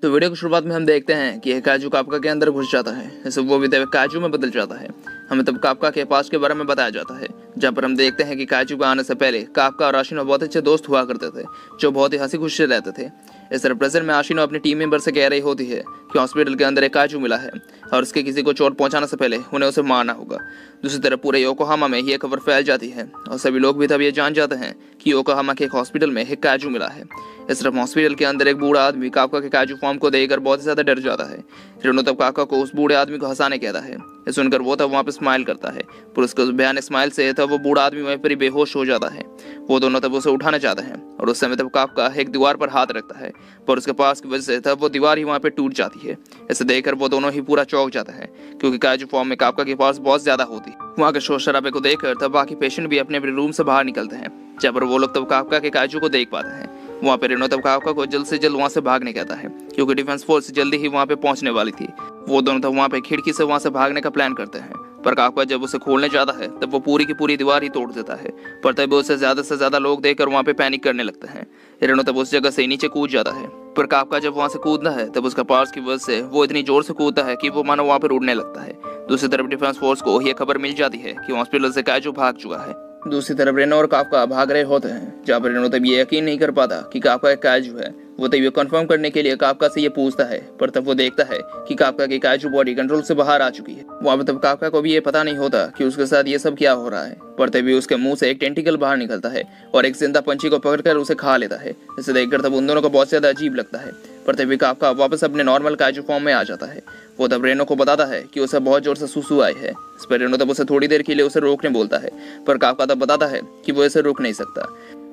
तो वीडियो की शुरुआत में हम देखते हैं कि काजू काफका के अंदर घुस जाता है, जैसे वो भी काजू में बदल जाता है। हमें तब काफका के पास के बारे में बताया जाता है, जहाँ पर हम देखते हैं कि काजू का आने से पहले काफका और आशिनो बहुत अच्छे दोस्त हुआ करते थे, जो बहुत ही हंसी खुशी रहते थे। इस तरह प्रेजेंट में आशिनो अपनी टीम मेंबर से कह रही होती है कि हॉस्पिटल के अंदर एक काजू मिला है और उसके किसी को चोट पहुंचाने से पहले उन्हें उसे मारना होगा। दूसरी तरफ पूरे योकोहामा में ये खबर फैल जाती है और सभी लोग भी तब ये जान जाते हैं कि योकोहामा के एक हॉस्पिटल में एक काजू मिला है। इस तरफ हॉस्पिटल के अंदर एक बूढ़ा आदमी काफका के काजू फॉर्म को देखकर बहुत ज्यादा डर जाता है। रेनो तब काफका को उस बूढ़े आदमी को हंसाने कहता है। ये सुनकर वो तब वहाँ पे स्माइल करता है, पर उसके उस भयानक स्माइल से तब वो बूढ़ा आदमी वहीं पर ही बेहोश हो जाता है। वो दोनों तब उसे उठाना चाहते हैं और उस समय तब काफका एक दीवार पर हाथ रखता है, पर उसके पास की वजह से तब वो दीवार ही वहाँ पे टूट जाती है। इसे देखकर वो दोनों ही पूरा चौंक जाते हैं, क्योंकि काजू फॉर्म में काफका के पास बहुत ज्यादा होती है। वहाँ के शोर शराबे को देखकर तब बाकी पेशेंट भी अपने अपने रूम से बाहर निकलते हैं, जहाँ पर वो लोग तब काफका के काजू को देख पाते हैं। वहाँ पे रेनो तब काफका को जल्द से जल्द वहाँ से भागने कहता है, क्योंकि डिफेंस फोर्स जल्दी ही वहाँ पे पहुँचने वाली थी। वो दोनों तब वहाँ पे खिड़की से वहाँ से भागने का प्लान करते हैं, पर काफका जब उसे खोलने जाता है तब वो पूरी की पूरी दीवार ही तोड़ देता है। पर तब उसे ज्यादा से ज्यादा लोग देखकर वहाँ पे पैनिक करने लगते हैं। रेनो तब उस जगह से नीचे कूद जाता है, पर काफका जब वहाँ से कूदना है तब उसका पावर्स की वजह से वो इतनी जोर से कूदता है कि वो मानो वहाँ पे उड़ने लगता है। दूसरी तरफ डिफेंस फोर्स को यह खबर मिल जाती है कि हॉस्पिटल से काजू भाग चुका है। दूसरी तरफ रेनो और काफका भाग रहे होते हैं, जहाँ पर रेनो तब ये यकीन नहीं कर पाता कि काफका एक काजू है। वो तब ये कंफर्म करने के लिए काफका से ये पूछता है, पर तब वो देखता है कि काफका की काजू बॉडी कंट्रोल से बाहर आ चुकी है। वहाँ पर तब काफका को भी ये पता नहीं होता कि उसके साथ ये सब क्या हो रहा है, पर तभी उसके मुंह से एक टेंटिकल बाहर निकलता है और एक जिंदा पंछी को पकड़कर उसे खा लेता है। इसे देखकर तब उन दोनों को बहुत ज्यादा अजीब लगता है, पर तभी काफका वापस अपने नॉर्मल काजू फॉर्म में आ जाता है। वो तब रेनो को बताता है कि उसे बहुत जोर से सुसु आई है। इस पर रेनो तब उसे थोड़ी देर के लिए उसे रोकने बोलता है, पर काफका तब बताता है कि वो इसे रोक नहीं सकता।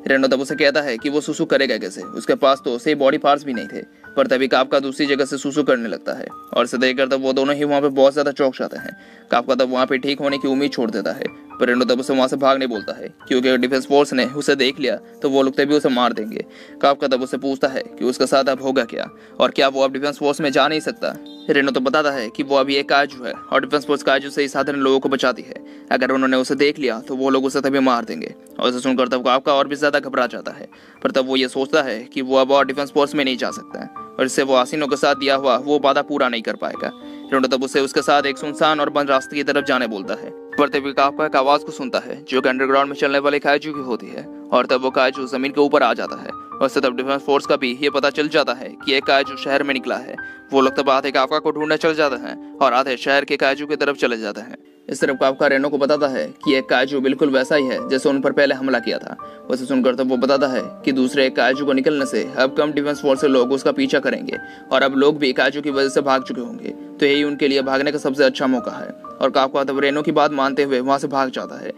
रेनो तब उसे कहता है कि वो सुसु करेगा कैसे, उसके पास तो सही बॉडी पार्ट्स भी नहीं थे। पर तभी काफका दूसरी जगह से सुसु करने लगता है और इसे देखकर तब वो दोनों ही वहाँ पे बहुत ज्यादा चौंक जाते हैं। काफका तब वहाँ पे ठीक होने की उम्मीद छोड़ देता है, पर रेनो तब उसे वहाँ से भागने बोलता है, क्योंकि अगर डिफेंस फोर्स ने उसे देख लिया तो वो लोग तभी उसे मार देंगे। काफका तब उसे पूछता है कि उसके साथ अब होगा क्या और क्या वो अब डिफेंस फोर्स में जा नहीं सकता। रेनो तो बताता है कि वो अभी एक काजू है और डिफेंस फोर्स काजू से ही साधारण लोगों को बचाती है। अगर उन्होंने उसे देख लिया तो वो लोग उसे तभी मार देंगे। और इसे सुनकर तब काफका और भी ज्यादा घबरा जाता है, पर तब वो ये सोचता है कि वो अब और डिफेंस फोर्स में नहीं जा सकता है और इससे वो आसिनो के साथ दिया हुआ वो वादा पूरा नहीं कर पाएगा। रेनो तब उसे उसके साथ एक सुनसान और बंद रास्ते की तरफ जाने बोलता है, पर तभी काफका एक आवाज को सुनता है जो कि अंडरग्राउंड में चलने वाले काजू की होती है, और तब वो काजू जमीन के ऊपर आ जाता है। और इससे तब डिफेंस फोर्स का भी ये पता चल जाता है कि एक काजू शहर में निकला है। वो लोग तब आधे काफका को ढूंढने चल जाते हैं और आधे शहर के काजू की तरफ चले जाते हैं। इस तरफ काफका रेनो को बताता है कि एक काजू बिल्कुल वैसा ही है जैसे उन पर पहले हमला किया था। उसे सुनकर तब वो बताता है कि दूसरे एक काजू को निकलने से अब कम डिफेंस फोर्स से लोग उसका पीछा करेंगे और अब लोग भी काजू की वजह से भाग चुके होंगे, तो यही उनके लिए भागने का सबसे अच्छा मौका है। और काफका तब रेनो की बात मानते हुए वहां से भाग जाता है।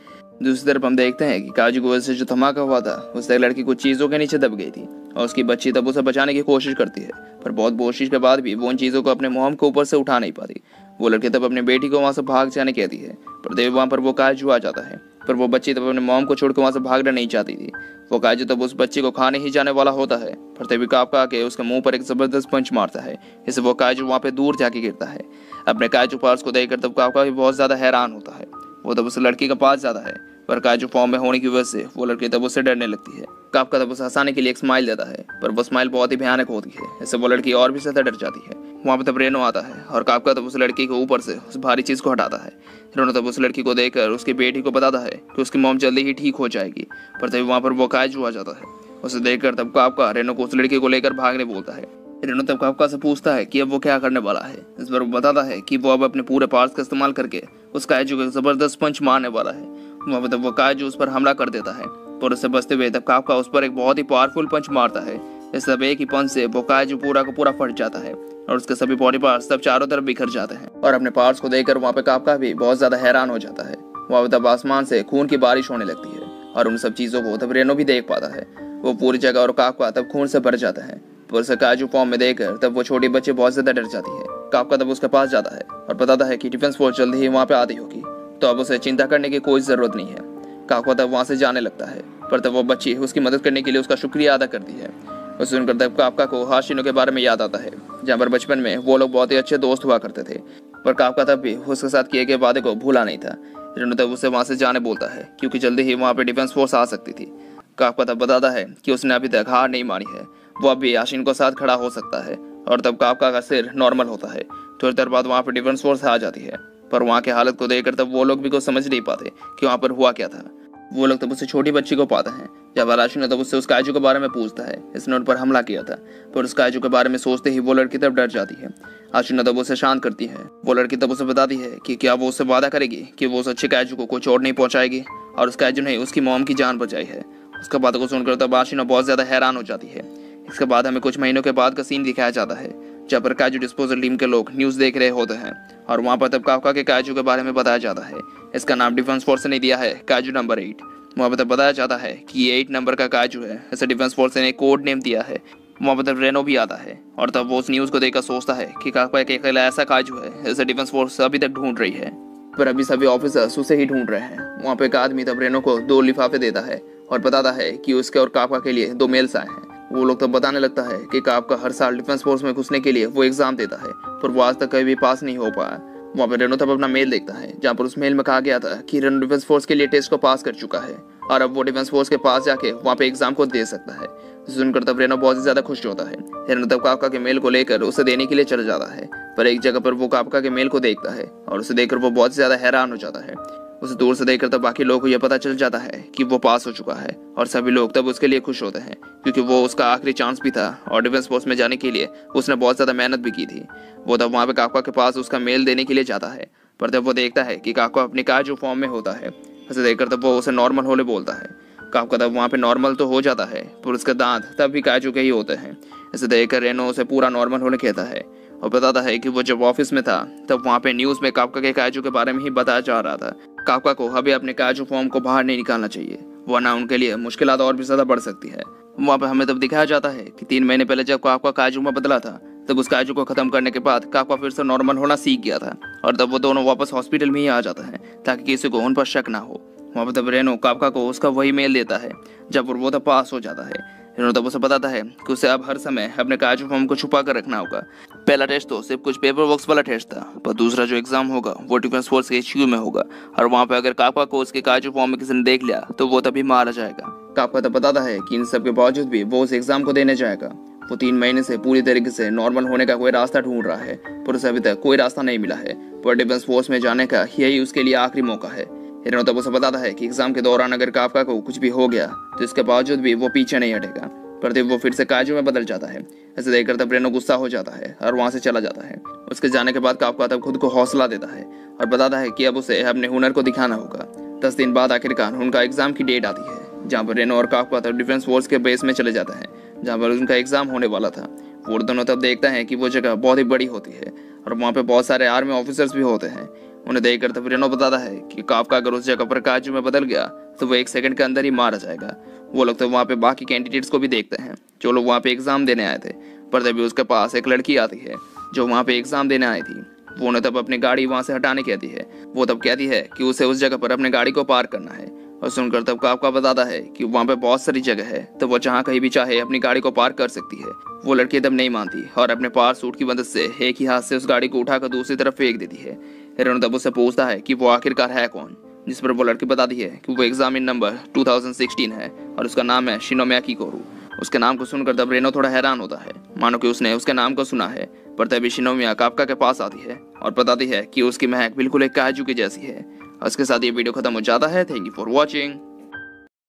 दूसरी तरफ हम देखते हैं कि काजू की वजह से जो धमाका हुआ था उससे लड़की कुछ चीजों के नीचे दब गई थी और उसकी बच्ची तब उसे बचाने की कोशिश करती है, पर बहुत कोशिश के बाद भी वो उन चीजों को अपने मुंह के ऊपर से उठा नहीं पाती। वो लड़की तब अपनी बेटी को वहां से भाग जाने कहती है, पर देव वहां पर वो काजू आ जाता है, पर वो बच्ची तब अपने मॉम को छोड़कर वहां से भागना नहीं चाहती थी। वो काजू तब उस बच्ची को खाने ही जाने वाला होता है, पर तभी काफका आके उसके मुंह पर एक जबरदस्त पंच मारता है। इससे वो काजू वहां पे दूर जाके गिरता है। अपने काजू पार्ट्स को देखकर तब काफका भी बहुत ज्यादा हैरान होता है। वो तब उस लड़की के पास जाता है, पर काजू फॉर्म में होने की वजह से वो लड़की तब उससे डरने लगती है। काफका तब उसे हंसाने के लिए एक स्माइल देता है, पर वो स्माइल बहुत ही भयानक होती है। इससे वो लड़की और भी ज्यादा डर जाती है। वहाँ पे तब रेनो आता है और काफका तब उस लड़की के ऊपर से उस भारी चीज को हटाता है। रेनो तब उस लड़की को देखकर उसकी बेटी को बताता है कि उसकी मॉम जल्दी ही ठीक हो जाएगी, पर तभी वहाँ पर वो काजू आ जाता है। उसे देखकर तब काफका रेनो को उस लड़की को लेकर भागने बोलता है। रेनो तब काफका से पूछता है कि अब वो क्या करने वाला है। इस पर वो बताता है कि वो अब अपने पूरे पार्ट्स का इस्तेमाल करके उस काजू को जबरदस्त पंच मारने वाला है। वहाँ पर तब वो काजू उस पर हमला कर देता है, पर उससे बचते हुए तब काफका उस पर एक बहुत ही पावरफुल पंच मारता है। इस सब एक ही पंच से वो काजू पूरा का पूरा फट जाता है और उसके सभी बॉडी पार्ट्स तब चारों तरफ बिखर जाते हैं। और अपने पार्ट्स को देखकर वहाँ पे काफका भी बहुत ज्यादा हैरान हो जाता है। वहाँ तब आसमान से खून की बारिश होने लगती है और उन सब चीजों को तब रेनो भी देख पाता है। वो पूरी जगह और काफका तब खून से भर जाता है, पर उसे काजू फॉर्म में देखकर तब वो छोटी बच्ची बहुत ज्यादा डर जाती है। काफका तब उसके पास जाता है और बताता है कि डिफेंस फोर्स जल्दी ही वहाँ पे आती होगी, तो अब उसे चिंता करने की कोई जरूरत नहीं है। काफका तब वहाँ से जाने लगता है, पर तब वो बच्ची उसकी मदद करने के लिए उसका शुक्रिया अदा करती है। उसे सुनकर तब काफका को हाशिनो के बारे में याद आता है, जहाँ पर बचपन में वो लोग बहुत ही अच्छे दोस्त हुआ करते थे, पर काफका तब भी उसके साथ किए गए वादे को भूला नहीं था। रेनो तब उसे वहाँ से जाने बोलता है, क्योंकि जल्दी ही वहाँ पे डिफेंस फोर्स आ सकती थी। काफका तब बताता है कि उसने अभी तक हार नहीं मानी है, वो अब भी आशिन को साथ खड़ा हो सकता है और तब काफका का सिर नॉर्मल होता है। थोड़ी देर बाद वहाँ पे डिफेंस फोर्स आ जाती है, पर वहाँ की हालत को देखकर तब वो लोग भी कुछ समझ नहीं पाते कि वहाँ पर हुआ क्या था। वो लोग तब उससे छोटी बच्ची को पाते हैं। जब आराशी तब उससे उस काजू के बारे में पूछता है, इसने उन पर हमला किया था, पर उस काजू के बारे में सोचते ही वो लड़की तब डर जाती है। आशुना तब उसे शांत करती है। वो लड़की तब उसे बताती है कि क्या वो उससे वादा करेगी कि वो उस अच्छे काजू को चोट नहीं पहुंचाएगी, और उस काजू ने उसकी मॉम की जान बचाई है। उसका बात को सुनकर तब आशुना बहुत ज्यादा हैरान हो जाती है। इसके बाद हमें कुछ महीनों के बाद का सीन दिखाया जाता है, जहाँ पर काजू डिस्पोजल टीम के लोग न्यूज देख रहे होते हैं, और वहाँ पर तब काफका के काजू के बारे में बताया जाता है। इसका नाम डिफेंस फोर्स ने दिया है काजू नंबर 8। वहाँ पर तब बताया जाता है कि ये 8 नंबर का काजू है, ऐसे डिफेंस फोर्स ने कोड नेम दिया है। वहाँ पर तब रेनो भी आता है, और तब वो उस न्यूज़ को देखकर सोचता है कि काफका एक अकेला ऐसा काजू है ऐसे डिफेंस फोर्स अभी तक ढूंढ रही है, पर अभी सभी ऑफिसर्स उसे ही ढूंढ रहे हैं। वहाँ पे एक आदमी तब रेनो को 2 लिफाफे देता है और बताता है कि उसके और काफका के लिए 2 मेल्स आए हैं। वो लोग तब बताने लगता है कि काफका हर साल डिफेंस फोर्स में घुसने के लिए वो एग्जाम देता है, पर वो आज तक कभी भी पास नहीं हो पाया। वहाँ पे रेनो तब अपना मेल देखता है, जहाँ पर उस मेल में कहा गया था कि रेनो डिफेंस फोर्स के लिए टेस्ट को पास कर चुका है, और अब वो डिफेंस फोर्स के पास जाके वहाँ पे एग्जाम को दे सकता है। सुनकर तब रेनो बहुत ही ज्यादा खुश होता है। रेनो तब काफका के मेल को लेकर उसे देने के लिए चला जाता है, पर एक जगह पर वो काफका के मेल को देखता है, और उसे देखकर वो बहुत ज्यादा हैरान हो जाता है। उसे दूर से देखकर तब बाकी लोगों को यह पता चल जाता है कि वो पास हो चुका है, और सभी लोग तब उसके लिए खुश होते हैं, क्योंकि वो उसका आखिरी चांस भी था, और डिफेंस फोर्स में जाने के लिए उसने बहुत ज्यादा मेहनत भी की थी। वो तब वहाँ पे काफका के पास उसका मेल देने के लिए जाता है, पर तब वो देखता है कि काफका अपने काजू फॉर्म में होता है। उसे देखकर तब वो उसे नॉर्मल होने बोलता है। काफका तब वहाँ पे नॉर्मल तो हो जाता है, पर उसके दांत तब भी काजू के ही होते हैं। इसे देखकर रेनो उसे पूरा नॉर्मल होने कहता है, और बताता है कि वो जब ऑफिस में था तब वहाँ पे न्यूज में काफका के काजू के बारे में ही बताया जा रहा था। काफका को अभी अपने काजू फॉर्म को बाहर नहीं निकालना चाहिए, वरना उनके लिए मुश्किलात और भी ज्यादा बढ़ सकती है। वहाँ पे हमें तब दिखाया जाता है कि 3 महीने पहले जब काफका काजू में बदला था, तब उस काजू को खत्म करने के बाद काफका फिर से नॉर्मल होना सीख गया था, और तब वो दोनों वापस हॉस्पिटल में ही आ जाता है ताकि किसी को उन पर शक ना हो। वहाँ पर तब रेनो काफका को उसका वही मेल देता है जब वो तब पास हो जाता है। रेनो तब उसे बताता है कि उसे अब हर समय अपने काजू फॉर्म को छुपा कर रखना होगा। पहला टेस्ट तो सिर्फ कुछ पेपर वर्क्स वाला टेस्ट था, पर दूसरा जो एग्जाम होगा वो डिफेंस फोर्स के HQ में होगा, और वहाँ पे अगर काफका को उसके काजू फॉर्म में किसी ने देख लिया तो वो तभी मारा जाएगा। काफका तब बताता है कि इन सब के बावजूद भी वो उस एग्जाम को देने जाएगा। वो 3 महीने से पूरी तरीके से नॉर्मल होने का कोई रास्ता ढूंढ रहा है, पर उसे अभी तक कोई रास्ता नहीं मिला है, पर डिफेंस फोर्स में जाने का यही उसके लिए आखिरी मौका है। रेनो तब उसे बताता है कि एग्जाम के दौरान अगर काफका को कुछ भी हो गया तो इसके बावजूद भी वो पीछे नहीं हटेगा, पर तब वो फिर से काजू में बदल जाता है। ऐसे देखकर तब रेनो गुस्सा हो जाता है और वहां से चला जाता है। उसके जाने के बाद काफका तब खुद को हौसला देता है और बताता है कि अब उसे अपने हुनर को दिखाना होगा। 10 दिन बाद आखिरकार उनका एग्जाम की डेट आती है, जहाँ पर रेनो और काफका तब डिफेंस फोर्स के बेस में चले जाते हैं, जहाँ पर उनका एग्जाम होने वाला था। वो दोनों तब देखते हैं कि वो जगह बहुत ही बड़ी होती है, और वहाँ पे बहुत सारे आर्मी ऑफिसर्स भी होते हैं। उन्हें देखकर तब रेनो बताता है कि काफका अगर उस जगह पर काजू में बदल गया तो वो 1 सेकंड के अंदर ही मारा जाएगा। वो लोग तो वहाँ पे बाकी कैंडिडेट्स को भी देखते हैं जो लोग वहाँ पे एग्जाम देने आए थे, पर तभी उसके पास एक लड़की आती है जो वहाँ पे एग्जाम देने आई थी। वो उन्हें तब अपनी गाड़ी वहाँ से हटाने कहती है। वो तब कहती है कि उसे उस जगह पर अपनी गाड़ी को पार्क करना है, और सुनकर तब काफका बताता है कि वहाँ पे बहुत सारी जगह है, तो वो जहाँ कहीं भी चाहे अपनी गाड़ी को पार्क कर सकती है। वो लड़की तब नहीं मानती और अपने पावर सूट की मदद से एक ही हाथ से उस गाड़ी को उठाकर दूसरी तरफ फेंक देती है। रेनो तब उससे पूछता है कि वो आखिरकार है कौन, जिस पर वो लड़की बताती है कि वो एग्जामिन नंबर 2016 है और उसका नाम है शिनोमिया किकोरू। उसके नाम को सुनकर तब रेनो थोड़ा हैरान होता है, मानो कि उसने उसके नाम को सुना है, पर तभी शिनोमिया काफका के पास आती है और बताती है कि उसकी महक बिल्कुल एक काजू की जैसी है। उसके साथ ये वीडियो खत्म हो जाता है। Thank you for watching.